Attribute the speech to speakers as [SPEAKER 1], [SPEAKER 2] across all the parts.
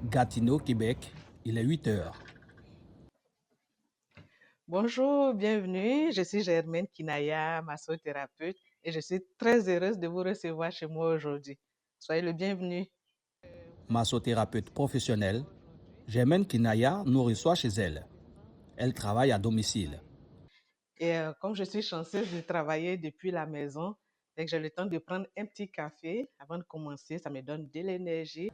[SPEAKER 1] Gatineau, Québec, il est 8 heures.
[SPEAKER 2] Bonjour, bienvenue. Je suis Germaine Kinaya, massothérapeute, et je suis très heureuse de vous recevoir chez moi aujourd'hui. Soyez le bienvenu.
[SPEAKER 1] Massothérapeute professionnelle, Germaine Kinaya nous reçoit chez elle. Elle travaille à domicile.
[SPEAKER 2] Et comme je suis chanceuse de travailler depuis la maison, dès que j'ai le temps de prendre un petit café avant de commencer, ça me donne de l'énergie.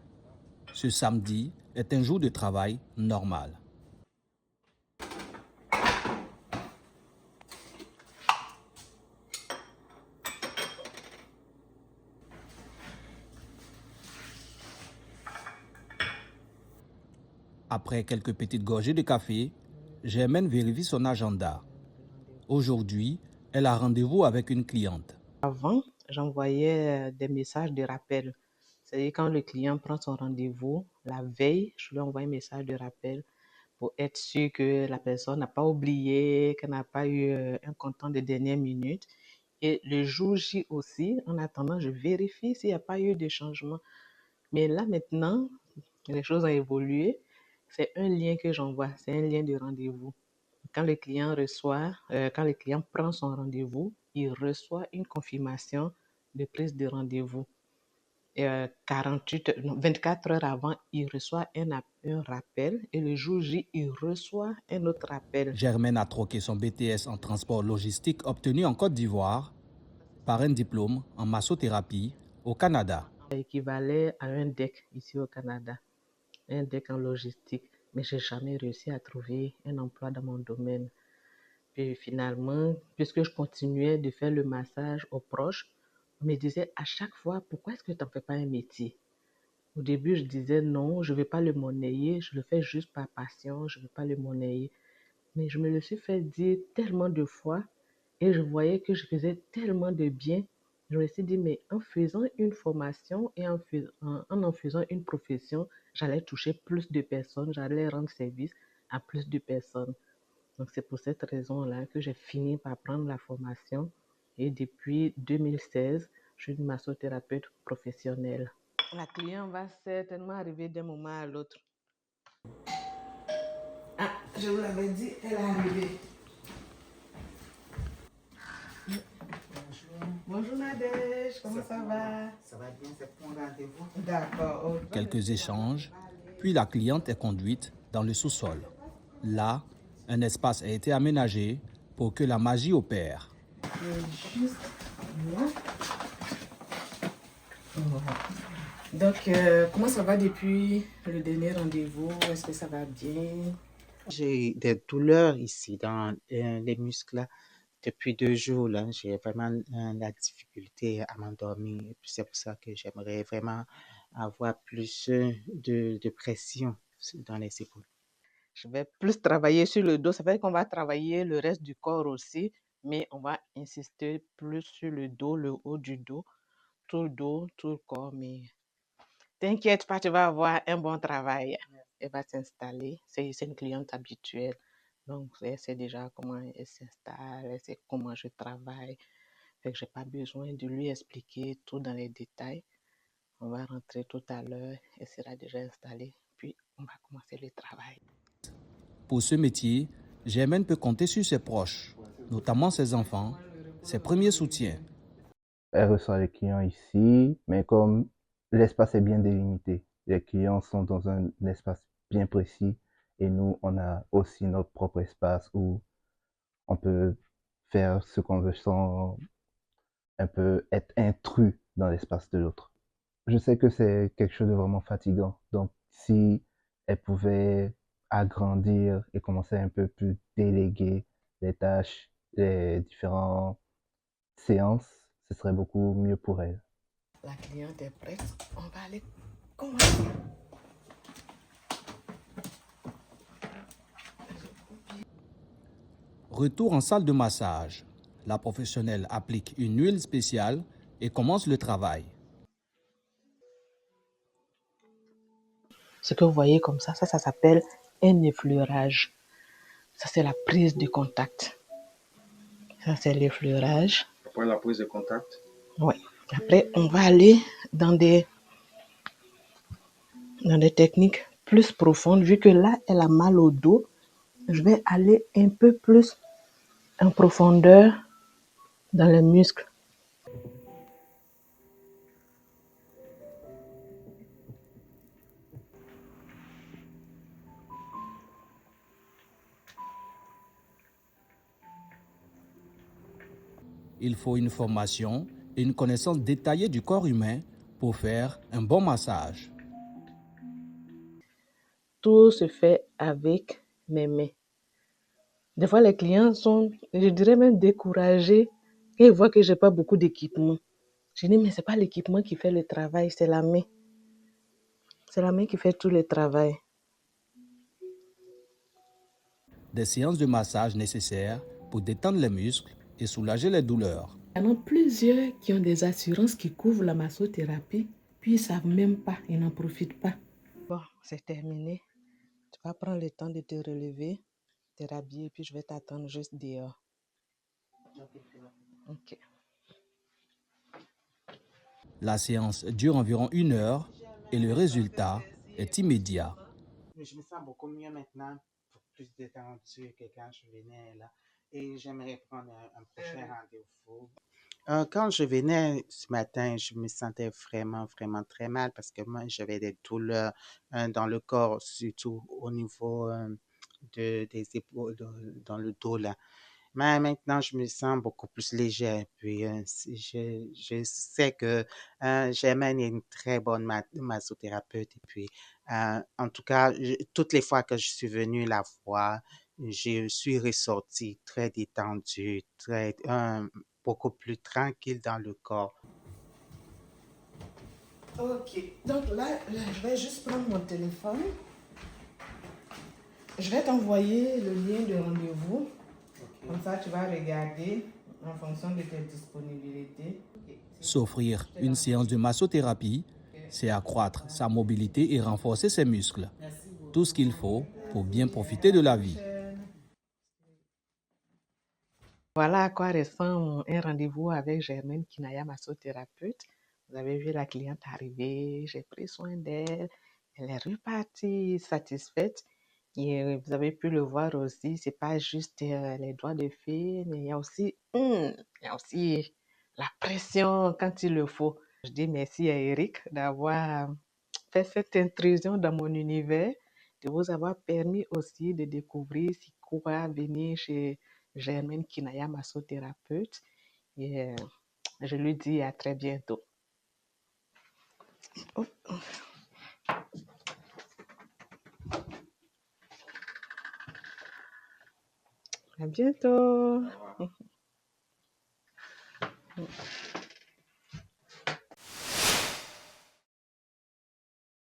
[SPEAKER 1] Ce samedi est un jour de travail normal. Après quelques petites gorgées de café, Germaine vérifie son agenda. Aujourd'hui, elle a rendez-vous avec une cliente.
[SPEAKER 2] Avant, j'envoyais des messages de rappel. C'est-à-dire quand le client prend son rendez-vous, la veille, je lui envoie un message de rappel pour être sûr que la personne n'a pas oublié, qu'elle n'a pas eu un comptant de dernière minute. Et le jour J aussi, en attendant, je vérifie s'il n'y a pas eu de changement. Mais là maintenant, les choses ont évolué. C'est un lien que j'envoie, c'est un lien de rendez-vous. Quand le client prend son rendez-vous, il reçoit une confirmation de prise de rendez-vous. 24 heures avant, il reçoit un rappel et le jour J, il reçoit un autre rappel.
[SPEAKER 1] Germaine a troqué son BTS en transport logistique obtenu en Côte d'Ivoire par un diplôme en massothérapie au Canada.
[SPEAKER 2] Ça équivalait à un DEC ici au Canada, un DEC en logistique, mais je n'ai jamais réussi à trouver un emploi dans mon domaine. Puis finalement, puisque je continuais de faire le massage aux proches, on me disait à chaque fois, pourquoi est-ce que tu n'en fais pas un métier? Au début, je disais non, je ne vais pas le monnayer, je le fais juste par passion, je ne veux pas le monnayer. Mais je me le suis fait dire tellement de fois et je voyais que je faisais tellement de bien. Je me suis dit, mais en faisant une formation et en faisant une profession, j'allais toucher plus de personnes, j'allais rendre service à plus de personnes. Donc c'est pour cette raison-là que j'ai fini par prendre la formation et depuis 2016, je suis une massothérapeute professionnelle. La cliente va certainement arriver d'un moment à l'autre. Ah, je vous l'avais dit, elle est arrivée. Bonjour Nadège, comment ça va?
[SPEAKER 3] Ça va bien, c'est pour un rendez-vous.
[SPEAKER 2] D'accord.
[SPEAKER 1] Quelques échanges, puis la cliente est conduite dans le sous-sol. Là, un espace a été aménagé pour que la magie opère.
[SPEAKER 2] Juste là. Donc, comment ça va depuis le dernier rendez-vous? Est-ce que ça va bien?
[SPEAKER 3] J'ai des douleurs ici dans les muscles. Depuis 2 jours, là, j'ai vraiment la difficulté à m'endormir. Et puis c'est pour ça que j'aimerais vraiment avoir plus de pression dans les épaules.
[SPEAKER 2] Je vais plus travailler sur le dos. Ça veut dire qu'on va travailler le reste du corps aussi, mais on va insister plus sur le dos, le haut du dos, tout le corps. Mais t'inquiète pas, tu vas avoir un bon travail. Elle va s'installer. C'est une cliente habituelle. Donc, elle sait déjà comment elle s'installe, elle sait comment je travaille. Fait que je n'ai pas besoin de lui expliquer tout dans les détails. On va rentrer tout à l'heure. Elle sera déjà installée. Puis, on va commencer le travail.
[SPEAKER 1] Pour ce métier, Germaine peut compter sur ses proches, notamment ses enfants, ses premiers soutiens.
[SPEAKER 4] Elle reçoit les clients ici, mais comme l'espace est bien délimité, les clients sont dans un espace bien précis et nous, on a aussi notre propre espace où on peut faire ce qu'on veut sans un peu être intrus dans l'espace de l'autre. Je sais que c'est quelque chose de vraiment fatigant, donc si elle pouvait agrandir et commencer à un peu plus déléguer les tâches, les différentes séances, ce serait beaucoup mieux pour elle.
[SPEAKER 2] La cliente est prête. On va aller commencer.
[SPEAKER 1] Retour en salle de massage. La professionnelle applique une huile spéciale et commence le travail.
[SPEAKER 2] Ce que vous voyez comme ça s'appelle un effleurage. Ça, c'est la prise de contact. Ça, c'est l'effleurage.
[SPEAKER 5] Après la prise de contact?
[SPEAKER 2] Oui. Après, on va aller dans des techniques plus profonde, vu que là, elle a mal au dos. Je vais aller un peu plus en profondeur dans les muscles.
[SPEAKER 1] Il faut une formation et une connaissance détaillée du corps humain pour faire un bon massage.
[SPEAKER 2] Tout se fait avec mes mains. Des fois, les clients sont, je dirais même découragés quand ils voient que je n'ai pas beaucoup d'équipement. Je dis, mais ce n'est pas l'équipement qui fait le travail, c'est la main. C'est la main qui fait tout le travail.
[SPEAKER 1] Des séances de massage nécessaires pour détendre les muscles et soulager les douleurs.
[SPEAKER 5] Il y en a plusieurs qui ont des assurances qui couvrent la massothérapie, puis ils ne savent même pas, ils n'en profitent pas.
[SPEAKER 2] Bon, c'est terminé. Tu vas prendre le temps de te relever, te rhabiller, puis je vais t'attendre juste dehors. Ok.
[SPEAKER 1] La séance dure environ 1 heure et le résultat est immédiat.
[SPEAKER 3] Je me sens beaucoup mieux maintenant, pour plus détendu que quand je venais là. Et j'aimerais prendre un prochain rendez-vous. Quand je venais ce matin, je me sentais vraiment, vraiment très mal parce que moi, j'avais des douleurs dans le corps, surtout au niveau des épaules, dans le dos là. Mais maintenant, je me sens beaucoup plus léger. Puis, je sais que Germaine est une très bonne massothérapeute. Et puis, en tout cas, toutes les fois que je suis venue la voir, je suis ressortie très détendue, beaucoup plus tranquille dans le corps.
[SPEAKER 5] Ok, donc là, je vais juste prendre mon téléphone. Je vais t'envoyer le lien de rendez-vous. Comme ça, tu vas regarder en fonction de tes disponibilités.
[SPEAKER 1] S'offrir une séance de massothérapie, c'est accroître sa mobilité et renforcer ses muscles. Tout ce qu'il faut pour bien profiter de la vie.
[SPEAKER 2] Voilà à quoi ressemble un rendez-vous avec Germaine Kinaya, massothérapeute. Vous avez vu la cliente arriver, j'ai pris soin d'elle, elle est repartie satisfaite. Et vous avez pu le voir aussi, c'est pas juste les doigts de fée, mais il y a aussi la pression quand il le faut. Je dis merci à Eric d'avoir fait cette intrusion dans mon univers, de vous avoir permis aussi de découvrir c'est quoi venir chez Germaine Kinaya, massothérapeute. Et je lui dis à très bientôt. Oh. À bientôt.